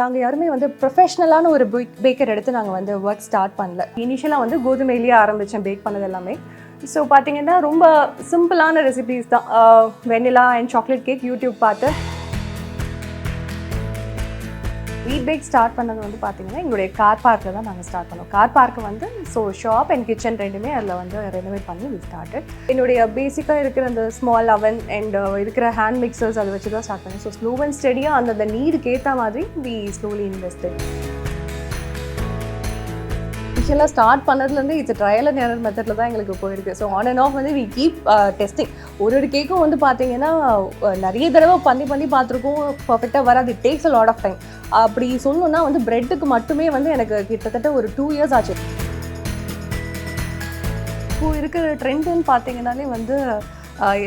நாங்க யாருமே வந்து ப்ரொஃபஷனலான ஒரு பேக்கர் எடுத்து நாங்க வந்து ஒர்க் ஸ்டார்ட் பண்ணல. இனிஷியலா வந்து கோதுமையிலேயே ஆரம்பிச்சேன் பேக் பண்ணது எல்லாமே. ஸோ பார்த்தீங்கன்னா ரொம்ப சிம்பிளான ரெசிபீஸ் தான். Vanilla and chocolate cake YouTube பார்த்து வீட் பேக் ஸ்டார்ட் பண்ணது வந்து பார்த்தீங்கன்னா எங்களுடைய கார் பார்க்கில் தான் நாங்கள் ஸ்டார்ட் பண்ணோம். கார் பார்க்கு வந்து ஸோ ஷாப் அண்ட் கிச்சன் ரெண்டுமே அதில் வந்து ரெனோவேட் பண்ணி வி ஸ்டார்டட். என்னுடைய பேசிக்காக இருக்கிற அந்த ஸ்மால் அவன் அண்ட் இருக்கிற ஹேண்ட் மிக்சர்ஸ் அதை வச்சு தான் ஸ்டார்ட் பண்ணேன். ஸோ ஸ்லோ அண்ட் ஸ்டடியாக அந்த நீடுக்கு ஏற்ற மாதிரி வி ஸ்லோலி இன்வெஸ்டட். இனிஷியலாக ஸ்டார்ட் பண்ணதுலேருந்து இட்ஸ் ட்ரையல் அண்ட் எரர் மெத்தடில் தான் எங்களுக்கு போயிருக்கு. ஸோ ஆன் அண்ட் ஆஃப் வந்து வி கீப் டெஸ்டிங். ஒரு கேக்கும் வந்து பார்த்தீங்கன்னா நிறைய தடவை பண்ணி பார்த்துருக்கோம், பர்ஃபெக்டாக வராது. It takes a lot of time. அப்படி சொல்லணும்னா வந்து பிரெட்டுக்கு மட்டுமே வந்து எனக்கு கிட்டத்தட்ட ஒரு 2 years ஆச்சு. இப்போது இருக்கிற ட்ரெண்டுன்னு பார்த்தீங்கன்னாலே வந்து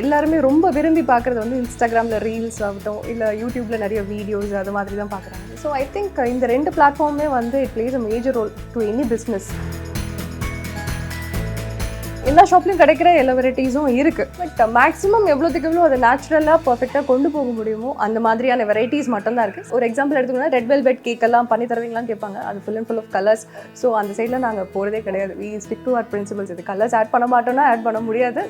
எல்லாருமே ரொம்ப விரும்பி பார்க்குறது வந்து இன்ஸ்டாகிராமில் ரீல்ஸ் ஆகட்டும், இல்லை யூடியூப்பில் நிறைய வீடியோஸ் அது மாதிரி தான் பார்க்குறாங்க. ஸோ ஐ திங்க் இந்த 2 பிளாட்ஃபார்மே வந்து it plays a major role to any business. எல்லா ஷாப்லையும் கிடைக்கிற எல்லா வெரைட்டிஸும் இருக்குது. பட் மேக்ஸிமம் எவ்வளோத்துக்கு எவ்வளோ அதை நேச்சுரலாக பர்ஃபெக்டாக கொண்டு போக முடியுமோ அந்த மாதிரியான வெரைட்டிஸ் மட்டும்தான் இருக்குது. ஒரு எக்ஸாம்பிள் எடுத்துக்கோன்னா ரெட் வெல்வெட் கேக்கெல்லாம் பண்ணி தருவீங்களான்னு கேட்பாங்க. அது full and full of colours. So அந்த சைடில் நாங்கள் போகிறதே கிடையாது. We stick to our principles. இது கலர்ஸ் ஆட் பண்ண மாட்டோம்னா ஆட் பண்ண முடியாது.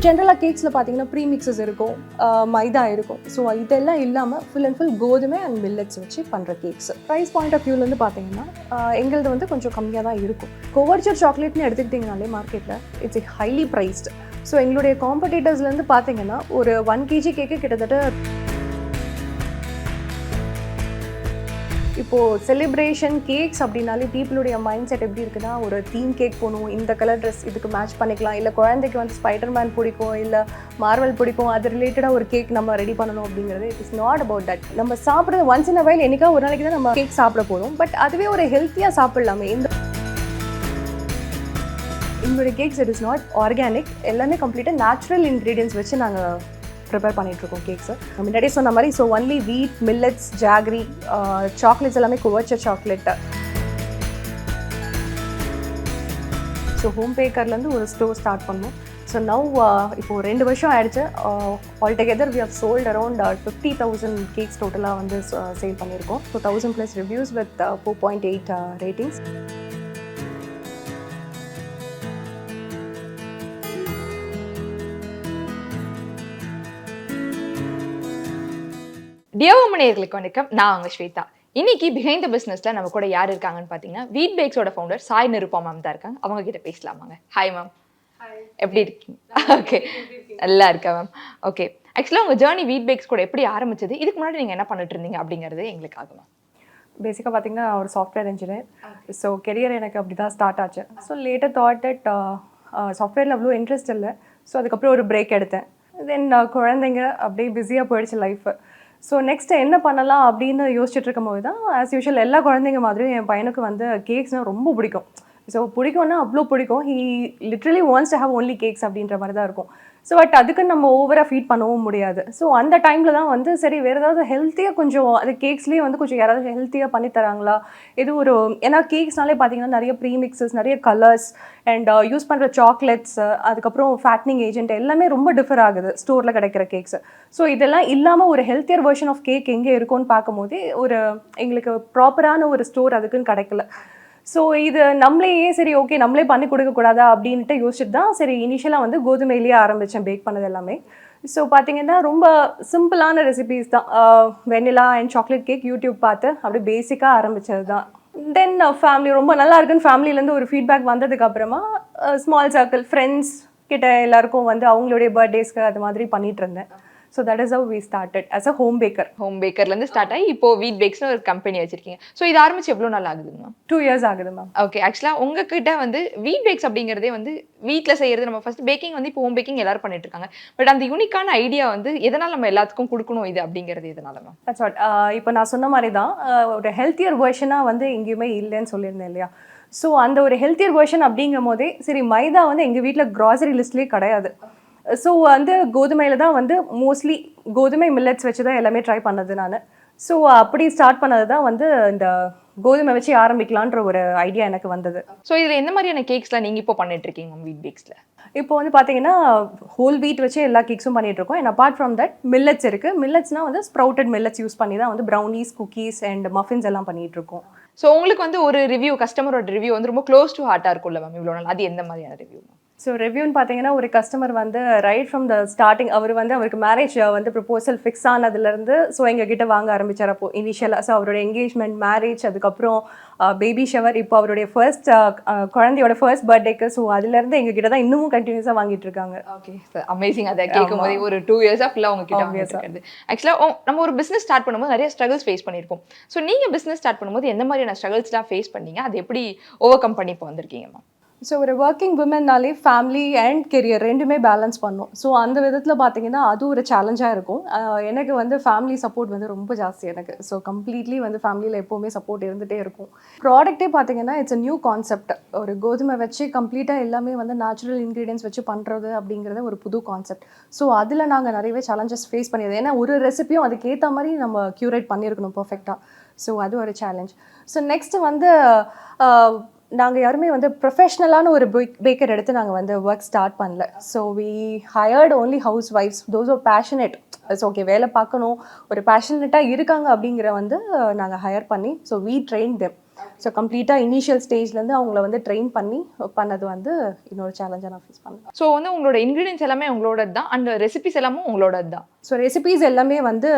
ஜென்ரலாக கேக்ஸில் பார்த்தீங்கன்னா ப்ரீ மிக்சஸ் இருக்கும், மைதா இருக்கும். ஸோ இதெல்லாம் இல்லாமல் ஃபுல் அண்ட் ஃபுல் கோதுமை அண்ட் மில்லட்ஸ் வச்சு பண்ணுற கேக்ஸ். ப்ரைஸ் பாயிண்ட் ஆஃப் வியூலேருந்து பார்த்தீங்கன்னா எங்களது வந்து கொஞ்சம் கம்மியாக தான் இருக்கும். கோவர்ச்சர் சாக்லேட்னு எடுத்துக்கிட்டிங்கனாலே மார்க்கெட்டில் இட்ஸ் ஹைலி ப்ரைஸ்டு. ஸோ எங்களுடைய காம்படிட்டர்ஸ்லேருந்து பார்த்தீங்கன்னா ஒரு 1 kg கேக்கு கிட்டத்தட்ட இப்போது செலிப்ரேஷன் கேக்ஸ் அப்படின்னாலே பீப்புளுடைய மைண்ட் செட் எப்படி இருக்குன்னா, ஒரு தீம் கேக் போகணும், இந்த கலர் ட்ரெஸ் இதுக்கு மேட்ச் பண்ணிக்கலாம், இல்லை குழந்தைக்கு வந்து ஸ்பைடர்மேன் பிடிக்கும், இல்லை மார்வல் பிடிக்கும், அது ரிலேட்டடாக ஒரு கேக் நம்ம ரெடி பண்ணணும் அப்படிங்கிறது it is not about that. நம்ம சாப்பிட்றது ஒன்ஸ் இன் அ வைல் என்னைக்கா ஒரு நாளைக்கு தான் நம்ம கேக் சாப்பிட போகிறோம். பட் அதுவே ஒரு ஹெல்த்தியாக சாப்பிட்லாமே. எங்களுடைய cakes it is not organic, எல்லாமே கம்ப்ளீட்டாக நேச்சுரல் இன்க்ரீடியன்ஸ் வச்சு நாங்கள் ப்ரிப்பேர் பண்ணிகிட்ருக்கோம் கேக்ஸு. முன்னாடியே சொன்ன மாதிரி so only wheat, millets, jaggery, chocolates எல்லாமே கோவர்ச்சர் சாக்லேட்டு. ஸோ ஹோம் பேக்கர்லேருந்து ஒரு ஸ்டோர் ஸ்டார்ட் பண்ணோம். ஸோ நவ் இப்போது 2 வருஷம் ஆகிடுச்சு. Altogether we have sold around 50,000 cakes டோட்டலாக வந்து சேல் பண்ணியிருக்கோம். So 1000+ reviews with 4.8 ratings. டியோமணியர்களுக்கு வணக்கம். நான் அவங்க ஸ்வேதா. இன்னைக்கு பிஹைண்ட் த பிஸ்னஸ்ல நம்ம கூட யார் இருக்காங்கன்னு பார்த்தீங்கன்னா வீட் பேக்ஸோட ஃபவுண்டர் சாய் நிருபமா மேம் தான் இருக்காங்க. அவங்க கிட்ட பேசலாமாங்க. ஹாய் மேம், எப்படி இருக்கீங்க? ஓகே, நல்லா இருக்கா மேம். ஓகே, ஆக்சுவலாக உங்கள் ஜேர்னி வீட் பேக்ஸ் கூட எப்படி ஆரம்பிச்சது, இதுக்கு முன்னாடி நீங்கள் என்ன பண்ணிட்டு இருந்தீங்க அப்படிங்கிறது எங்களுக்கு ஆகுமா? பேசிக்காக பார்த்தீங்கன்னா ஒரு சாஃப்ட்வேர் இன்ஜினியர். ஸோ கெரியர் எனக்கு அப்படி தான் ஸ்டார்ட் ஆச்சு. ஸோ லேட்டர் தாட் தட் சாஃப்ட்வேரில் அவ்வளோ இன்ட்ரெஸ்ட் இல்லை. ஸோ அதுக்கப்புறம் ஒரு பிரேக் எடுத்தேன். தென் குழந்தைங்க அப்படியே பிஸியாக போயிடுச்சு லைஃபு. ஸோ நெக்ஸ்ட்டு என்ன பண்ணலாம் அப்படின்னு யோசிச்சுட்டு இருக்கும் போது தான் ஆஸ் யூஷுவல் எல்லா குழந்தைங்க மாதிரியும் என் பையனுக்கு வந்து கேக்ஸ்னால் ரொம்ப பிடிக்கும். ஸோ பிடிக்கும்னா அவ்வளோ பிடிக்கும். He literally wants to have only cakes அப்படின்ற மாதிரி தான் இருக்கும். ஸோ பட் அதுக்கு நம்ம ஓவராக ஃபீட் பண்ணவும் முடியாது. ஸோ அந்த டைமில் தான் வந்து சரி வேறு ஏதாவது ஹெல்த்தியாக கொஞ்சம் அது கேக்ஸ்லேயே வந்து கொஞ்சம் யாராவது ஹெல்த்தியாக பண்ணி தராங்களா, இது ஒரு ஏன்னா கேக்ஸ்னாலே பார்த்தீங்கன்னா நிறைய ப்ரீ மிக்சஸ், நிறைய கலர்ஸ் அண்ட் யூஸ் பண்ணுற சாக்லேட்ஸ், அதுக்கப்புறம் ஃபேட்னிங் ஏஜென்ட் எல்லாமே ரொம்ப டிஃபர் ஆகுது ஸ்டோரில் கிடைக்கிற கேக்ஸ். ஸோ இதெல்லாம் இல்லாமல் ஒரு ஹெல்த்தியர் வெர்ஷன் ஆஃப் கேக் எங்கே இருக்கும்னு பார்க்கும்போது ஒரு எங்களுக்கு ப்ராப்பரான ஒரு ஸ்டோர் அதுக்குன்னு கிடைக்கல. ஸோ இது நம்மளே சரி ஓகே நம்மளே பண்ணி கொடுக்கக்கூடாதா அப்படின்ட்டு யோசிச்சுட்டு தான் சரி இனிஷியலாக வந்து கோதுமையிலேயே ஆரம்பித்தேன் பேக் பண்ணது எல்லாமே. ஸோ பார்த்தீங்கன்னா ரொம்ப சிம்பிளான ரெசிபீஸ் தான். Vanilla and chocolate cake YouTube பார்த்து அப்படியே பேசிக்காக ஆரம்பித்தது தான். தென் ஃபேமிலி ரொம்ப நல்லா இருக்குன்னு ஃபேமிலியிலேருந்து ஒரு ஃபீட்பேக் வந்ததுக்கப்புறமா ஸ்மால் சர்க்கிள் ஃப்ரெண்ட்ஸ் கிட்ட எல்லாருக்கும் வந்து அவங்களுடைய பர்த்டேஸ்க்கு அது மாதிரி பண்ணிகிட்டு இருந்தேன். So that is how we started as a home baker. Home பேக்கர்லேருந்து ஸ்டார்ட் ஆகி இப்போ வீட் பேக்ஸ்னு ஒரு கம்பெனி வச்சிருக்கீங்க. ஸோ இது ஆரம்பிச்சு எவ்வளோ நாள் ஆகுதுங்க மேம்? 2 years ஆகுது மேம். ஓகே, ஆக்சுவலாக உங்ககிட்ட வந்து வீட் பேக்ஸ் அப்படிங்கிறதே வந்து வீட்டில் செய்கிறது. நம்ம ஃபர்ஸ்ட் பேக்கிங் வந்து இப்போ ஹோம் பேக்கிங் எல்லாரும் பண்ணிட்டு இருக்காங்க. பட் அந்த யூனிக்கான ஐடியா வந்து எதனால் நம்ம எல்லாத்துக்கும் கொடுக்கணும் இது அப்படிங்கிறது எதனால மேம்? தட்ஸ் வாட் இப்போ நான் சொன்ன மாதிரி தான் ஒரு ஹெல்த்தியர் வெர்ஷனாக வந்து எங்கேயுமே இல்லைன்னு சொல்லியிருந்தேன் இல்லையா. ஸோ அந்த ஒரு ஹெல்த்தியர் வெர்ஷன் அப்படிங்கும் போதே சரி மைதா வந்து எங்கள் வீட்டில் க்ராசரி லிஸ்ட்லேயே கிடையாது. ஸோ வந்து கோதுமையில் தான் வந்து மோஸ்ட்லி கோதுமை மில்லட்ஸ் வச்சு தான் எல்லாமே ட்ரை பண்ணது நான். ஸோ அப்படி ஸ்டார்ட் பண்ணது தான் வந்து இந்த கோதுமை வச்சு ஆரம்பிக்கலான்ற ஒரு ஐடியா எனக்கு வந்தது. ஸோ இதில் எந்த மாதிரியான கேக்ஸ்லாம் நீங்கள் இப்போ பண்ணிட்டு இருக்கீங்க வீட் பேக்ஸில்? இப்போ வந்து பார்த்தீங்கன்னா ஹோல் வீட் வச்சு எல்லா கேக்ஸும் பண்ணிட்டு இருக்கோம். And apart from that millets இருக்கு. மில்லட்ஸ்னா வந்து ஸ்ப்ரவுட்டட் மில்லட்ஸ் யூஸ் பண்ணி தான் வந்து ப்ரௌனிஸ், குக்கீஸ் அண்ட் மஃபின்ஸ் எல்லாம் பண்ணிட்டு இருக்கோம். ஸோ உங்களுக்கு வந்து ஒரு ரிவ்யூ, கஸ்டமரோட ரிவ்யூ வந்து ரொம்ப க்ளோஸ் டு ஹார்ட்டாக இருக்கும்ல மேம் இவ்வளோ நாள், அது எந்த மாதிரியான ரிவ்யூ? ஸோ ரிவ்யூன்னு பார்த்தீங்கன்னா ஒரு கஸ்டமர் வந்து ரைட் ஃப்ரம் த ஸ்டார்டிங் அவருக்கு மேரேஜ் வந்து ப்ரொபோசல் ஃபிக்ஸ் ஆனதுலேருந்து ஸோ எங்ககிட்ட வாங்க ஆரம்பிச்சார். அப்போ இனிஷியலாக ஸோ அவருடைய என்கேஜ்மெண்ட், மேரேஜ், அதுக்கப்புறம் பேபி ஷவர், இப்போ அவருடைய ஃபர்ஸ்ட் குழந்தையோட ஃபர்ஸ்ட் பர்த்டேக்கு, ஸோ அதுலேருந்து எங்ககிட்ட தான் இன்னமும் கண்டினியூஸாக வாங்கிட்டு இருக்காங்க. Okay sir, amazing. அதை கேட்கும் போதே ஒரு 2 இயர்ஸாக ஃபுல்லாக உங்ககிட்ட வாங்கிட்டு. ஆக்சுவலாக நம்ம ஒரு பிஸ்னஸ் ஸ்டார்ட் பண்ணும்போது நிறைய ஸ்ட்ரகிள்ஸ் ஃபேஸ் பண்ணியிருப்போம். ஸோ நீங்கள் பிஸ்னஸ் ஸ்டார்ட் பண்ணும்போது எந்த மாதிரியான ஸ்ட்ரகிள்ஸ்லாம் ஃபேஸ் பண்ணீங்க, அது எப்படி ஓவர் கம் பண்ணி இப்போ வந்திருக்கீங்க மேம்? ஸோ ஒரு ஒர்க்கிங் விமன்னாலே ஃபேமிலி அண்ட் கெரியர் ரெண்டுமே பேலன்ஸ் பண்ணும். ஸோ அந்த விதத்தில் பார்த்தீங்கன்னா அது ஒரு சேலஞ்சாக இருக்கும். எனக்கு வந்து ஃபேமிலி சப்போர்ட் வந்து ரொம்ப ஜாஸ்தி எனக்கு. ஸோ கம்ப்ளீட்லி வந்து ஃபேமிலியில் எப்போவுமே சப்போர்ட் இருந்துகிட்டே இருக்கும். ப்ராடக்ட்டே பார்த்தீங்கன்னா இட்ஸ் அ நியூ கான்செப்ட். ஒரு கோதுமை வச்சு கம்ப்ளீட்டாக எல்லாமே வந்து நேச்சுரல் இன்க்ரீடியன்ஸ் வச்சு பண்ணுறது அப்படிங்கிறது ஒரு புது கான்செப்ட். ஸோ அதில் நாங்கள் நிறையவே சேலஞ்சஸ் ஃபேஸ் பண்ணிடுது. ஏன்னா ஒரு ரெசிபியும் அதுக்கேற்ற மாதிரி நம்ம க்யூரேட் பண்ணியிருக்கணும் பர்ஃபெக்டாக. ஸோ அது ஒரு சேலஞ்ச். ஸோ நெக்ஸ்ட்டு வந்து நாங்கள் யாருமே வந்து ப்ரொஃபஷ்னலான ஒரு பேக்கர் எடுத்து நாங்கள் வந்து ஒர்க் ஸ்டார்ட் பண்ணல. ஸோ வி ஹயர்ட் ஓன்லி ஹவுஸ் ஒய்ஃப்ஸ், those are passionate. So okay, வேலை பார்க்கணும், ஒரு பேஷனேட்டாக இருக்காங்க அப்படிங்கிற வந்து நாங்கள் ஹையர் பண்ணி so we train them. So கம்ப்ளீட்டாக இனிஷியல் ஸ்டேஜ்லேருந்து அவங்கள வந்து ட்ரெயின் பண்ணி பண்ணது வந்து இன்னொரு சேலஞ்சாக நான் ஃபேஸ் பண்ணேன். ஸோ வந்து உங்களோட இன்க்ரீடியன்ஸ் எல்லாமே உங்களோடது தான், அண்ட் ரெசிபிஸ் எல்லாமும் உங்களோடது தான்? ஸோ ரெசிபீஸ் எல்லாமே வந்து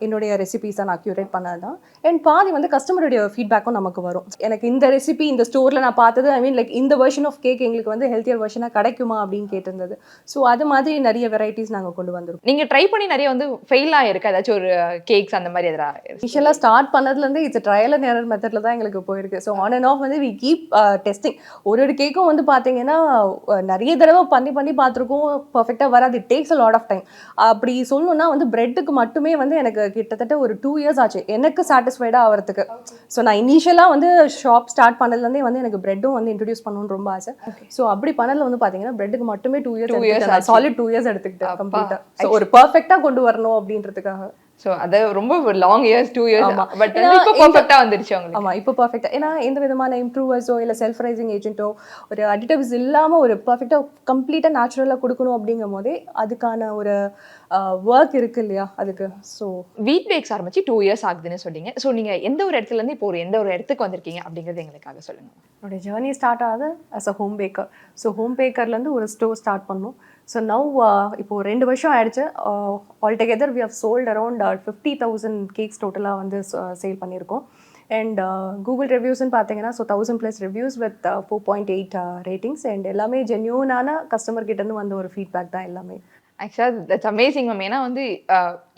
என்னுடைய ரெசிபீஸாக நான் க்யூரேட் பண்ணது தான். அண்ட் பாதி வந்து கஸ்டமருடைய ஃபீட்பேக்கும் நமக்கு வரும். எனக்கு இந்த ரெசிபி இந்த ஸ்டோரில் நான் பார்த்தது, ஐ மீன் லைக் இந்த வெர்ஷன் ஆஃப் கேக் எங்களுக்கு வந்து ஹெல்த்தியர் வெர்ஷனாக கிடைக்குமா அப்படின்னு கேட்டிருந்தது. ஸோ அது மாதிரி நிறைய வெரைட்டிஸ் நாங்கள் கொண்டு வந்துருக்கோம். நீங்கள் ட்ரை பண்ணி நிறைய வந்து ஃபெயில் ஆகிருக்கு ஏதாச்சும் ஒரு கேக்ஸ் அந்த மாதிரி எதிராக? இனிஷியலாக ஸ்டார்ட் பண்ணதுலேருந்து இட்ஸ் ட்ரையல் அண்ட் எரர் மெத்தடில் தான் எங்களுக்கு போயிருக்கு. ஸோ ஆன் அண்ட் ஆஃப் வந்து வி கீப் டெஸ்டிங். ஒரு கேக்கும் வந்து பார்த்தீங்கன்னா நிறைய தடவை பண்ணி பார்த்துருக்கோம், பர்ஃபெக்டாக வராது. It takes a lot of time. அப்படி சொல்லணும்னா வந்து பிரெட்டுக்கு மட்டுமே வந்து எனக்கு கிட்டத்தட்ட ஒரு 2 இயர்ஸ் ஆச்சு எனக்கு சாட்டிஸ்ஃபைடாக ஆகிறதுக்கு. ஸோ நான் இனிஷியலாக வந்து ஷாப் ஸ்டார்ட் பண்ணதுலேருந்தே வந்து எனக்கு பிரெட்டும் வந்து இன்ட்ரடியூஸ் பண்ணணும்னு ரொம்ப ஆசை. ஸோ அப்படி பண்ணதில் வந்து பார்த்தீங்கன்னா பிரெட்டுக்கு மட்டுமே 2 இயர்ஸ், சாலிட் 2 இயர்ஸ் எடுத்துக்கிட்டேன் கம்ப்ளீட்டாக. ஸோ ஒரு பர்ஃபெக்டாக கொண்டு வரணும் அப்படின்றதுக்காக. ஸோ அது ரொம்ப லாங் இயர்ஸ், 2 இயர்ஸ். பட் இப்போ பர்ஃபெக்டாக வந்துருச்சு உங்களுக்கு? ஆமாம், இப்போ பர்ஃபெக்டாக. ஏன்னா எந்த விதமான இம்ப்ரூவர்ஸோ இல்லை செல்ஃப் ரைசிங் ஏஜென்ட்டோ ஒரு அடிட்டிவ்ஸ் இல்லாமல் ஒரு பர்ஃபெக்டாக கம்ப்ளீட்டாக நேச்சுரலாக கொடுக்கணும் அப்படிங்கும் போதே அதுக்கான ஒரு ஒர்க் இருக்கு இல்லையா அதுக்கு. ஸோ வீட் பேக்ஸ் ஆரம்பிச்சு 2 இயர்ஸ் ஆகுதுன்னு சொன்னீங்க. ஸோ நீங்கள் எந்த ஒரு இடத்துலேருந்து இப்போ எந்த ஒரு இடத்துக்கு வந்திருக்கீங்க அப்படிங்கிறது எங்களுக்காக சொல்லுங்கள். என்னோட ஜேர்னி ஸ்டார்ட் ஆகுது as a home baker. So home பேக்கர்லேருந்து ஒரு ஸ்டோர் ஸ்டார்ட் பண்ணோம். ஸோ நவ் இப்போது 2 வருஷம் ஆயிடுச்சு. Altogether we have sold around 50,000 cakes டோட்டலாக வந்து சேல் பண்ணியிருக்கோம். அண்ட் கூகுள் ரிவ்யூஸ்ன்னு பார்த்தீங்கன்னா so 1000+ reviews with 4.8 ratings. And எல்லாமே ஜென்யூனான கஸ்டமர் கிட்டேருந்து வந்த ஒரு ஃபீட்பேக் தான் எல்லாமே. ஆக்சுவலாக தட்ஸ் அமேசிங் மேம். ஏன்னா வந்து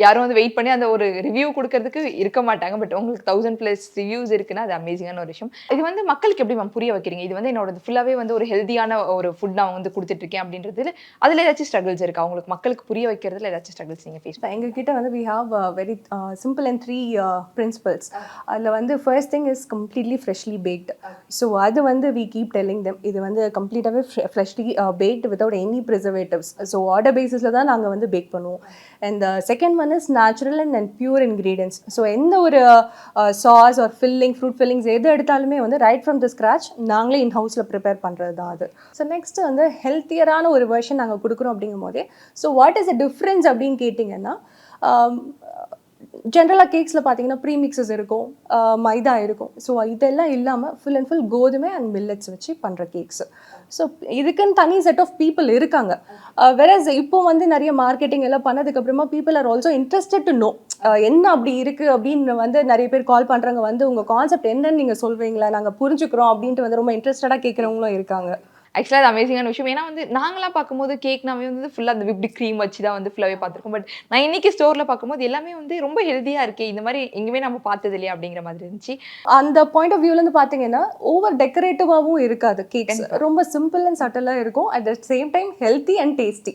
யாரும் வந்து வெயிட் பண்ணி அந்த ஒரு ரிவ்யூ கொடுக்கறதுக்கு இருக்க மாட்டாங்க. பட் உங்களுக்கு 1000+ ரிவ்யூஸ் இருக்குன்னா அது அமேசிங்கான ஒரு விஷயம். இது வந்து மக்களுக்கு எப்படி மேம் புரிய வைக்கிறீங்க? இது வந்து என்னோட ஃபுல்லாகவே வந்து ஒரு ஹெல்த்தியான ஒரு ஃபுட் நான் வந்து கொடுத்துட்ருக்கேன் அப்படின்றது அதில் ஏதாச்சும் ஸ்ட்ரகிள்ஸ் இருக்கா? அவங்களுக்கு மக்களுக்கு புரிய வைக்கிறதுல ஏதாச்சும் ஸ்ட்ரகிள்ஸ் நீங்கள் ஃபேஸ் பண்ணி? எங்ககிட்ட வந்து we have very simple and 3 principles. அதில் வந்து first thing is completely freshly baked. So அது வந்து வி கீப் டெல்லிங் தெம் இது வந்து கம்ப்ளீட்டாகவே freshly baked without any preservatives. So order பேசிஸில் தான் நாங்கள் வந்து பேக் பண்ணுவோம். And second one is natural and pure ingredients. So எந்த ஒரு sauce or filling, fruit fillings எது எடுத்தாலுமே வந்து ரைட் ஃப்ரம் த ஸ்க்ராச் நாங்களே இன் ஹவுஸில் ப்ரிப்பேர் பண்ணுறது தான் அது. ஸோ நெக்ஸ்ட் வந்து ஹெல்த்தியரான ஒரு வெர்ஷன் நாங்கள் கொடுக்குறோம் அப்படிங்கும் போதே so what is the difference அப்படின்னு கேட்டிங்கன்னா ஜென்ரலாக கேக்ஸில் பார்த்தீங்கன்னா ப்ரீமிக்ஸஸ் இருக்கும், மைதா இருக்கும். ஸோ இதெல்லாம் இல்லாமல் ஃபுல் அண்ட் ஃபுல் கோதுமை அண்ட் மில்லட்ஸ் வச்சு பண்ணுற கேக்ஸு. ஸோ இதுக்குன்னு தனி செட் ஆஃப் பீப்புள் இருக்காங்க. வெரஸ் இப்போ வந்து நிறைய மார்க்கெட்டிங் எல்லாம் பண்ணதுக்கப்புறமா people are also interested to know என்ன அப்படி இருக்குது அப்படின்னு வந்து நிறைய பேர் கால் பண்ணுறாங்க. வந்து உங்கள் கான்செப்ட் என்னன்னு நீங்கள் சொல்வீங்களா, நாங்கள் புரிஞ்சுக்கிறோம் அப்படின்ட்டு வந்து ரொம்ப இன்ட்ரெஸ்டடாக கேட்குறவங்களும் இருக்காங்க. ஆக்சுவலாக அது அமேசிங்கான விஷயம். ஏன்னா வந்து நாங்களாம் பார்க்கும்போது கேக்னாவே வந்து ஃபுல்லாக அந்த விப்டு க்ரீம் வச்சு தான் வந்து ஃபுல்லாகவே பார்த்துருக்கோம். பட் நான் இன்றைக்கி ஸ்டோரில் பார்க்கும்போது எல்லாமே வந்து ரொம்ப ஹெல்த்தியாக இருக்கே, இந்த மாதிரி எங்கேயுமே நம்ம பார்த்தது இல்லையா அப்படிங்கிற மாதிரி இருந்துச்சு. அந்த பாயிண்ட் ஆஃப் வியூலேருந்து பார்த்தீங்கன்னா ஓவர் டெக்கரேட்டிவாகவும் இருக்காது கேக்ஸ். ரொம்ப சிம்பிள் அண்ட் சட்டலாக இருக்கும். At the same time healthy and tasty.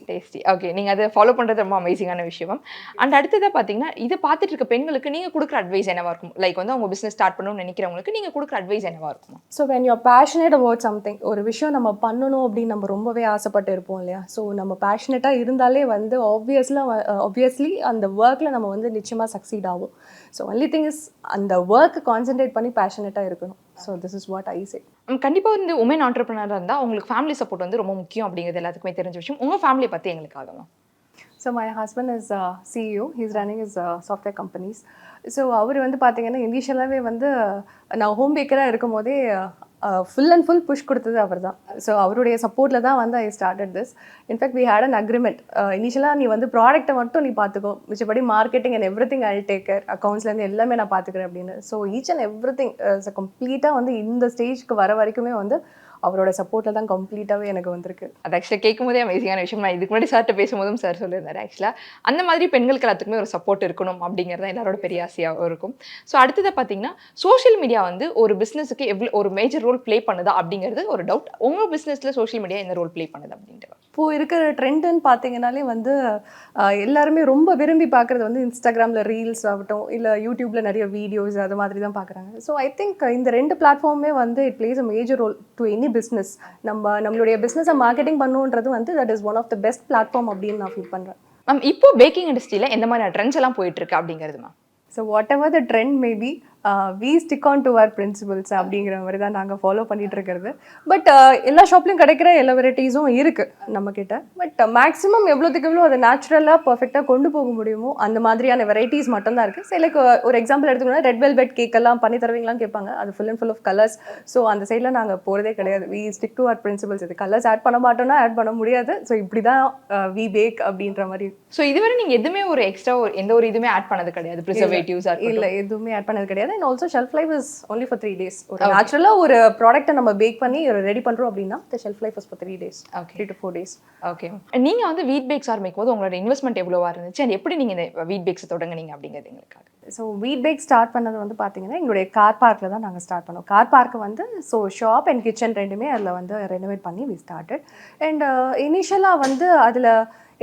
Okay, நீங்கள் அதை ஃபாலோ பண்ணுறது ரொம்ப அமேசிங்கான விஷயம். அண்ட் அடுத்ததாக பார்த்தீங்கன்னா இதை பார்த்துட்டு இருக்க பெண்களுக்கு நீங்கள் கொடுக்குற அட்வைஸ் என்னவாக இருக்கும்? லைக் வந்து அவங்க பிஸ்னஸ் ஸ்டார்ட் பண்ணணும்னு நினைக்கிறவங்களுக்கு நீங்கள் கொடுக்குற அட்வைஸ் என்னவாக இருக்கும்? So when you are passionate about something, ஒரு விஷயம் நம்ம பண்ணணும் அப்படின்னு நம்ம ரொம்பவே ஆசைப்பட்டு இருப்போம் இல்லையா. ஸோ நம்ம பேஷனட்டாக இருந்தாலே வந்து ஆப்வியஸ்லி அந்த ஒர்க்கில் நம்ம வந்து நிச்சயமாக சக்சீட் ஆகும். ஸோ ஒன்லி திங் இஸ் அந்த ஒர்க்கு கான்சென்ட்ரேட் பண்ணி பேஷனட்டாக இருக்கணும். So this is what I say. கண்டிப்பாக வந்து உமன் ஆண்டர்பிரினராக இருந்தால் அவங்களுக்கு ஃபேமிலி சப்போர்ட் வந்து ரொம்ப முக்கியம் அப்படிங்கிறது எல்லாத்துக்குமே தெரிஞ்ச விஷயம். உங்கள் ஃபேமிலியை பற்றி எங்களுக்காக. So my husband is CEO. He's running his software companies. So அவர் வந்து பார்த்தீங்கன்னா இனிஷியலாகவே வந்து நான் ஹோம் பேக்கராக இருக்கும் போதே ஃபுல் அண்ட் ஃபுல் புஷ் கொடுத்தது அவர் தான். ஸோ அவருடைய சப்போர்ட்டில் தான் வந்து I started this. In fact we had an agreement. இனிஷியலாக நீ வந்து ப்ராடக்ட்டை மட்டும் நீ பார்த்துக்கோ, மிச்சப்படி marketing and everything I take care, அக்கௌண்ட்ஸ்லேருந்து எல்லாமே நான் பார்த்துக்கிறேன் அப்படின்னு. So each and everything கம்ப்ளீட்டாக வந்து இந்த ஸ்டேஜ்க்கு வர வரைக்குமே வந்து அவரோட சப்போர்ட்டில் தான் கம்ப்ளீட்டாகவே எனக்கு வந்திருக்கு. அது ஆக்சுவலாக கேட்கும் போதே அமேசிங்கான விஷயம். நான் இதுக்கு முன்னாடி சார்கிட்ட பேசும்போதும் சார் சொல்லியிருந்தாரு ஆக்சுவலாக அந்த மாதிரி பெண்களுக்கு எல்லாத்துக்குமே ஒரு சப்போர்ட் இருக்கணும் அப்படிங்கிறது தான் எல்லாரோட பெரிய ஆசையாகவும் இருக்கும். ஸோ அடுத்ததாக பார்த்தீங்கன்னா சோஷியல் மீடியா வந்து ஒரு பிஸ்னஸுக்கு எவ்வளோ ஒரு மேஜர் ரோல் ப்ளே பண்ணுதா அப்படிங்கிறது ஒரு டவுட். உங்கள் பிஸ்னஸில் சோஷியல் மீடியா என்ன ரோல் ப்ளே பண்ணுது அப்படின்ட்டு? இப்போது இருக்கிற ட்ரெண்டுன்னு பார்த்தீங்கன்னாலே வந்து எல்லாருமே ரொம்ப விரும்பி பார்க்குறது வந்து இன்ஸ்டாகிராமில் ரீல்ஸ் ஆகட்டும், இல்லை யூடியூப்பில் நிறைய வீடியோஸ் அது மாதிரி தான் பார்க்குறாங்க. ஸோ ஐ திங்க் இந்த 2 பிளாட்ஃபார்மே வந்து it plays a major role to any business. நம்மளுடைய பிஸ்னஸை மார்க்கெட்டிங் பண்ணுன்றது வந்து that is one of the best platform அப்படின்னு நான் ஃபீல் பண்ணுறேன். மேம் இப்போ பேக்கிங் இண்டஸ்ட்ரியில் எந்த மாதிரியான ட்ரெண்ட்ஸ் எல்லாம் போயிட்டு இருக்கு அப்படிங்கிறது ma'am? So whatever the trend maybe we stick on to our principles அப்படிங்கிற மாதிரி தான் நாங்கள் ஃபாலோ பண்ணிட்டு இருக்கிறது. பட் எல்லா ஷாப்லையும் கிடைக்கிற எல்லா வெரைட்டிஸும் இருக்குது நம்மக்கிட்ட. பட் மேக்ஸிமம் எவ்வளோத்துக்கு எவ்வளோ அதை நேச்சுரலாக பர்ஃபெக்டாக கொண்டு போக முடியுமோ அந்த மாதிரியான வெரைட்டிஸ் மட்டும்தான் இருக்குது. ஸோ லைக் ஒரு எக்ஸாம்பிள் எடுத்துக்கோன்னா ரெட் வெல்வெட் கேக்கெல்லாம் பண்ணி தருவீங்களான்னு கேட்பாங்க. அது full and full of colours. So அந்த சைடில் நாங்கள் போகிறதே கிடையாது. We stick to our principles. இது கலர்ஸ் ஆட் பண்ண மாட்டோம்னா ஆட் பண்ண முடியாது. ஸோ இப்படி தான் வி பேக் அப்படின்ற மாதிரி. ஸோ இதுவரை நீங்கள் எதுவுமே ஒரு எக்ஸ்ட்ரா எந்த ஒரு இதுவுமே ஆட் பண்ணது கிடையாது? ப்ரிசர்வேட்டிவ்ஸ் இல்லை, எதுவுமே ஆட் பண்ணது கிடையாது. And also shelf life is only for 3 days. ஒரு நேச்சுரலாக ஒரு ப்ராடக்ட்டை நம்ம பேக் பண்ணி ரெடி பண்ணுறோம் அப்படின்னா the shelf life is for 3 days. 3 to 4 days. Okay. நீங்கள் வந்து வீட் பேக்ஸ் ஆரம்பிக்கும் போது உங்களோட இன்வெஸ்ட்மெண்ட் எவ்வளோவா இருந்துச்சு அண்ட் எப்படி நீங்கள் இந்த வீட் பேக்ஸ் தொடங்குனீங்க அப்படிங்கிறது எங்களுக்காக? ஸோ வீட் பேக் ஸ்டார்ட் பண்ணது வந்து பார்த்தீங்கன்னா எங்களுடைய கார் பார்க்கில் தான் நாங்கள் ஸ்டார்ட் பண்ணோம். கார் பார்க்கை வந்து ஸோ ஷாப் அண்ட் கிச்சன் ரெண்டுமே அதில் வந்து ரெனோவேட் பண்ணி வி ஸ்டார்டட். அண்ட் இனிஷியலாக வந்து அதில்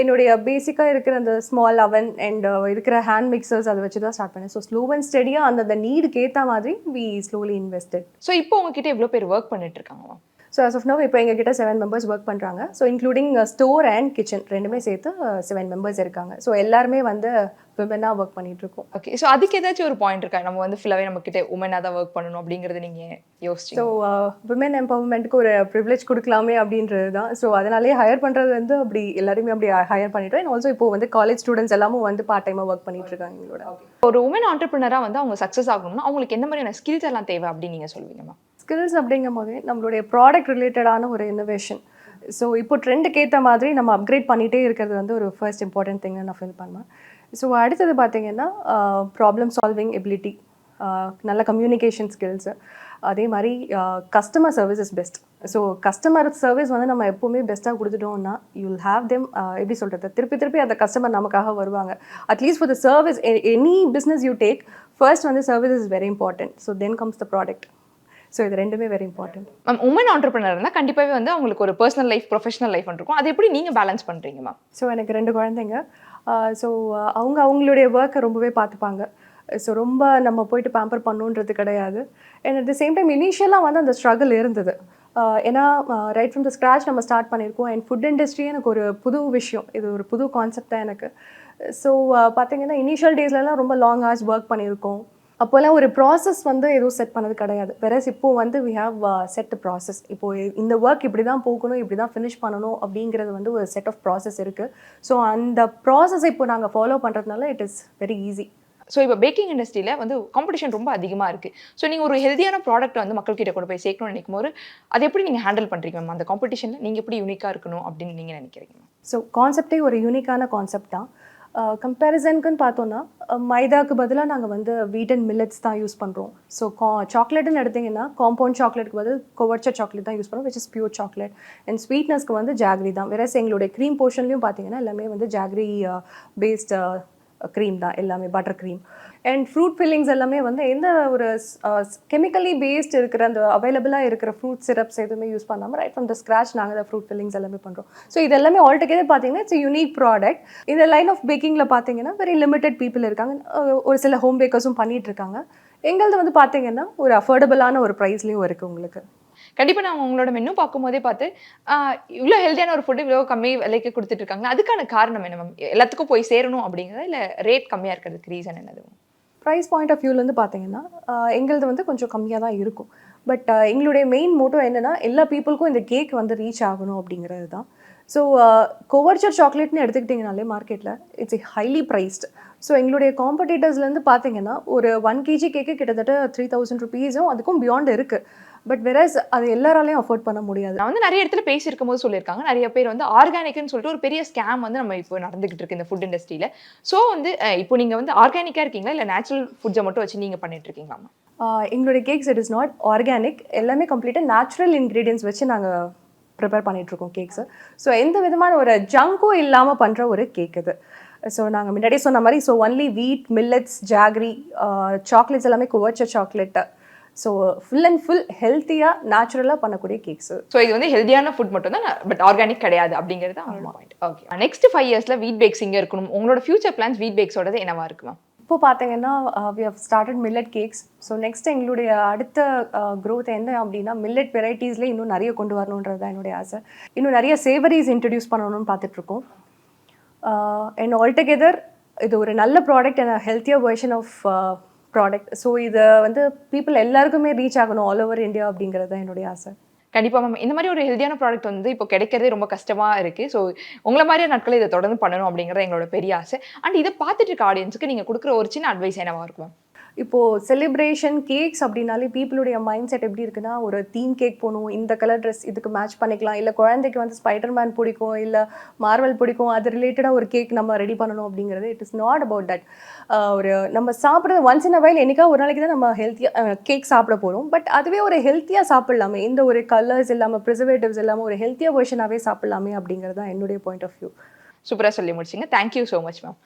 என்னுடைய பேசிக்காக இருக்கிற அந்த ஸ்மால் அவன் அண்ட் இருக்கிற ஹேண்ட் மிக்சர்ஸ் அதை வச்சு தான் ஸ்டார்ட் பண்ணேன். ஸோ ஸ்லோ அண்ட் ஸ்டடியாக அந்த நீடுக்கு ஏற்ற மாதிரி வி ஸ்லோலி இன்வெஸ்டட். ஸோ இப்போ உங்ககிட்ட எவ்வளோ பேர் ஒர்க் பண்ணிட்டு இருக்காங்க? ஸோ as of now இப்போ எங்ககிட்ட 7 members ஒர்க் பண்ணுறாங்க. So including store and kitchen ரெண்டுமே சேர்த்து 7 members இருக்காங்க. ஸோ எல்லாருமே வந்து விமனாக ஒர்க் பண்ணிகிட்ருக்கோம். ஓகே. ஸோ அதுக்கு ஏதாச்சும் ஒரு பாயிண்ட் இருக்கா, நம்ம வந்து ஃபுல்லாகவே நம்மக்கிட்ட உமனாக தான் ஒர்க் பண்ணணும் அப்படிங்கிறது நீங்கள் யோசிச்சு? ஸோ விமன் எம்பவர்மெண்ட்டுக்கு ஒரு ப்ரிவிலேஜ் கொடுக்கலாமே அப்படின்றது தான். ஸோ அதனாலேயே ஹையர் பண்ணுறது வந்து அப்படி எல்லாருமே அப்படி ஹையர் பண்ணிட்டோம். அண்ட் ஆல்சோ இப்போ வந்து காலேஜ் ஸ்டூடெண்ட்ஸ் எல்லாமும் வந்து பார்ட் டைமாக ஒர்க் பண்ணிட்டு இருக்காங்க எங்களோட. ஒரு உமன் ஆண்டர்பிரினராக வந்து அவங்க சக்ஸஸ் ஆகணும்னா அவங்களுக்கு எந்த மாதிரியான ஸ்கில்ஸ் எல்லாம் தேவை அப்படின்னு நீங்கள் சொல்லுவீங்கம்மா? ஸ்கில்ஸ் அப்படிங்கும் போது நம்மளுடைய ப்ராடக்ட் ரிலேட்டடான ஒரு இன்னோவேஷன். ஸோ இப்போ ட்ரெண்டுக்கு ஏற்ற மாதிரி நம்ம அப்கிரேட் பண்ணிகிட்டே இருக்கிறது வந்து ஒரு ஃபர்ஸ்ட் இம்பார்ட்டன்ட் திங்னு நான் ஃபீல் பண்ணுவேன். ஸோ அடுத்தது பார்த்தீங்கன்னா ப்ராப்ளம் சால்விங் எபிலிட்டி, நல்ல கம்யூனிகேஷன் ஸ்கில்ஸு, அதே மாதிரி customer service is best. So customer service வந்து நம்ம எப்போவுமே பெஸ்ட்டாக கொடுத்துட்டோம்னா யூ வில் ஹேவ் தெம் எப்படி சொல்கிறது, திருப்பி திருப்பி அந்த கஸ்டமர் நமக்காக வருவாங்க. At least for the service any business you take first வந்து service is very important. So then comes the product. So இது ரெண்டுமே very important. Ma'am woman entrepreneur இருந்தால் கண்டிப்பாகவே வந்து அவங்களுக்கு ஒரு பர்சனல் லைஃப் ப்ரொஃபஷனல் லைஃப் இருக்கும். அது எப்படி நீங்கள் பேலன்ஸ் பண்ணுறீங்க மேம்? ஸோ எனக்கு 2 குழந்தைங்க. ஸோ அவங்களுடைய ஒர்க்கை ரொம்பவே பார்த்துப்பாங்க. ஸோ ரொம்ப நம்ம போயிட்டு பேம்பர் பண்ணுன்றது கிடையாது. And at the same time இனிஷியலாக வந்து அந்த ஸ்ட்ரகிள் இருந்தது. ஏன்னா ரைட் ஃப்ரம் த ஸ்க்ராச் நம்ம ஸ்டார்ட் பண்ணியிருக்கோம். அண்ட் ஃபுட் இண்டஸ்ட்ரி எனக்கு ஒரு புது விஷயம், இது ஒரு புது கான்செப்ட் தான் எனக்கு. ஸோ பார்த்தீங்கன்னா இனிஷியல் டேஸ்லலாம் ரொம்ப லாங் ஹார்ஸ் ஒர்க் பண்ணியிருக்கோம். அப்போல்லாம் ஒரு ப்ராசஸ் வந்து எதுவும் செட் பண்ணது கிடையாது. வெரஸ் இப்போது வந்து வி ஹாவ் செட் ப்ராசஸ். இப்போது இந்த ஒர்க் இப்படி தான் போகணும், இப்படி தான் ஃபினிஷ் பண்ணணும் அப்படிங்கிறது வந்து ஒரு செட் ஆஃப் ப்ராசஸ் இருக்குது. ஸோ அந்த ப்ராசஸை இப்போ நாங்கள் ஃபாலோ பண்ணுறதுனால it is very easy. So இப்போ பேக்கிங் இண்டஸ்ட்ரியில் வந்து காம்படிஷன் ரொம்ப அதிகமாக இருக்குது. ஸோ நீங்கள் ஒரு ஹெல்த்தியான ப்ராடக்ட்டை வந்து மக்கள்கிட்ட கொண்டு போய் சேர்க்கணும்னு நினைக்கும் போது அது எப்படி நீங்கள் ஹேண்டில் பண்ணுறீங்க மேம்? அந்த காம்படிஷனில் நீங்கள் எப்படி யூனிக்காக இருக்கணும் அப்படின்னு நீங்கள் நினைக்கிறீங்க மேம்? ஸோ கான்செப்டே ஒரு யூனிக்கான கான்செப்ட் தான். கம்பேரிசனுக்குன்னு பார்த்தோன்னா மைதாவுக்கு பதிலாக நாங்கள் வந்து வீட் அண்ட் மில்லட்ஸ் தான் யூஸ் பண்ணுறோம். ஸோ சாக்லேட்டுன்னு எடுத்திங்கன்னா காம்பவுண்ட் சாக்லேட்டுக்கு பதில் கொவர்ச்ச சாக்லேட் தான் யூஸ் பண்ணுறோம், which is pure chocolate. And ஸ்வீட்னஸ்க்கு வந்து ஜாகரி தான். வேற எங்களுடைய க்ரீம் போர்ஷன்லையும் பார்த்தீங்கன்னா எல்லாமே வந்து ஜாகரி பேஸ்ட் க்ரீம் தான், எல்லாமே butter cream. And fruit fillings எல்லாமே வந்து எந்த ஒரு கெமிக்கலி பேஸ்ட் இருக்கிற அந்த அவைலபிளாக இருக்கிற ஃப்ரூட் சிரப்ஸ் எதுவுமே யூஸ் பண்ணாமல் ரைட் ஃப்ரம் த ஸ்க்ராச் நாங்கள் தான் ஃப்ரூட் ஃபில்லிங்ஸ் எல்லாமே பண்ணுறோம். ஸோ இது எல்லாமே ஆல்டுகெதர் பார்த்தீங்கன்னா இட்ஸ் யூனிக் ப்ராடக்ட். இந்த லைன் ஆஃப் பேக்கிங்கில் பார்த்தீங்கன்னா வெரி லிமிடெட் பீப்புள் இருக்காங்க. ஒரு சில ஹோம் பேக்கர்ஸும் பண்ணிகிட்டு இருக்காங்க. எங்களது வந்து பார்த்தீங்கன்னா ஒரு அஃபோர்டபுளான ஒரு ப்ரைஸ்லேயும் இருக்குது உங்களுக்கு. கண்டிப்பா நான் உங்களோட மெனு பார்க்கும்போதே பார்த்து, இவ்ளோ ஹெல்தியான ஒரு ஃபுட் இவ்ளோ கம்மி விலைக்கு குடுத்துட்டு இருக்காங்க. அதுக்கான காரணம் என்ன மேம்? எல்லாத்துக்கும் போய் சேரணும் அப்படிங்கிறதா? இல்ல ரேட் கம்மியா இருக்கிறதுக்கு ரீசன் என்னது? ப்ரைஸ் பாயிண்ட் ஆஃப் வியூலேருந்து பார்த்தீங்கன்னா, எங்களது வந்து கொஞ்சம் கம்மியா தான் இருக்கும். பட் எங்களுடைய மெயின் மோட்டோ என்னன்னா, எல்லா பீப்புளுக்கும் இந்த கேக் வந்து ரீச் ஆகணும் அப்படிங்கிறது தான். ஸோ கோவர்ச்சர் சாக்லேட்னு எடுத்துக்கிட்டிங்கனாலே மார்க்கெட்டில் இட்ஸ் ஹைலி ப்ரைஸ்டு. ஸோ எங்களுடைய காம்படிட்டர்ஸ்லேருந்து பார்த்தீங்கன்னா, ஒரு 1 கேஜி கேக்கு கிட்டத்தட்ட 3000 ருபீஸும் அதுக்கும் பியாண்ட் இருக்குது. பட் வெரஸ் அது எல்லாராலையும் அஃபோர்ட் பண்ண முடியாது. நான் வந்து நெறைய இடத்துல பேசியிருக்கும்போது சொல்லியிருக்காங்க. நெறைய பேர் வந்து ஆர்கானிக்ன்னு சொல்லிட்டு ஒரு பெரிய ஸ்கேம் வந்து நம்ம இப்போ நடந்துகிட்டு இருக்கு இந்த ஃபுட் இண்டஸ்ட்ரியில. ஸோ வந்து இப்போ நீங்க வந்து ஆர்கானிக்கா இருக்கீங்களா? இல்ல நேச்சுரல் ஃபுட்ஸ மட்டும் வச்சு நீங்க பண்ணிட்டு இருக்கீங்களாமா? எங்களுடைய cakes it is not organic. எல்லாமே கம்ப்ளீட்டாக நேச்சுரல் இன்க்ரீடியன்ஸ் வச்சு நாங்கள் ப்ரிப்பேர் பண்ணிகிட்ருக்கோம் கேக்ஸு. ஸோ எந்த விதமான ஒரு ஜங்க்கும் இல்லாமல் பண்ணுற ஒரு கேக் இது. ஸோ நாங்கள் முன்னாடியே சொன்ன மாதிரி only wheat, millets, jaggery, chocolates எல்லாமே couverture chocolate. So full and full ஹெல்த்தியாக நேச்சுரலாக பண்ணக்கூடிய கேக்ஸு. ஸோ இது வந்து ஹெல்தியான ஃபுட் மட்டும் தான், பட் ஆர்கானிக் கிடையாது அப்படிங்கிறது அவங்களோட பாயிண்ட். ஓகே. நெக்ஸ்ட் 5 இயர்ஸ்ல வீட் பேக்ஸ் இங்கே இருக்கணும். உங்களோட ஃபியூச்சர் பிளான்ஸ் வீட் பேக்ஸோடது என்னவா இருக்குமா? இப்போ பார்த்தீங்கன்னா we have started millet cakes. So next எங்களுடைய அடுத்த க்ரோத் என்ன அப்படின்னா, மில்லட் வெரைட்டிஸ்லேயே இன்னும் நிறைய கொண்டு வரணுன்றது தான் என்னுடைய ஆசை. இன்னும் நிறைய சேவரிஸ் இன்ட்ரடியூஸ் பண்ணணும்னு பார்த்துட்ருக்கோம். அண்ட் ஆல்டுகெதர் இது ஒரு நல்ல product and healthier version of product. So இதை வந்து பீப்புள் எல்லாருக்குமே ரீச் ஆகணும் ஆல் ஓவர் இந்தியா அப்படிங்கிறது தான் என்னுடைய ஆசை. கண்டிப்பா மேம். இந்த மாதிரி ஒரு ஹெல்தியான ப்ராடக்ட் வந்து இப்போ கிடைக்கிறதே ரொம்ப கஷ்டமா இருக்கு. ஸோ உங்கள மாதிரியான நாட்கள் இதை தொடர்ந்து பண்ணணும் அப்படிங்கிறது எங்களோட பெரிய ஆசை. அண்ட் இதை பார்த்துட்டு இருக்க ஆடியன்ஸுக்கு நீங்க கொடுக்குற ஒரு சின்ன அட்வைஸ் என்னவா இருக்கும்? இப்போது செலிப்ரேஷன் கேக்ஸ் அப்படின்னாலே பீப்புளுடைய மைண்ட் செட் எப்படி இருக்குன்னா, ஒரு தீம் கேக் போகணும், இந்த கலர் ட்ரெஸ் இதுக்கு மேட்ச் பண்ணிக்கலாம், இல்லை குழந்தைக்கு வந்து ஸ்பைடர்மேன் பிடிக்கும், இல்லை மார்வல் பிடிக்கும், அது ரிலேட்டடாக ஒரு கேக் நம்ம ரெடி பண்ணணும் அப்படிங்கிறது it is not about that. ஒரு நம்ம சாப்பிட்றது ஒன்ஸ் இன் அ வைல் என்னைக்கா ஒரு நாளைக்கு தான் நம்ம ஹெல்த்தியாக கேக் சாப்பிட போகிறோம். பட் அதுவே ஒரு ஹெல்த்தியாக சாப்பிட்லாமே, இந்த ஒரு கலர்ஸ் இல்லாமல் ப்ரிசர்வேட்டிவ்ஸ் இல்லாமல் ஒரு ஹெல்த்தியாக வெர்ஷனாகவே சாப்பிட்லாமே அப்படிங்கிறது தான் என்னுடைய பாயிண்ட் ஆஃப் வியூ. சூப்பரா சொல்லி முடிச்சிங்க. Thank you so much ma'am.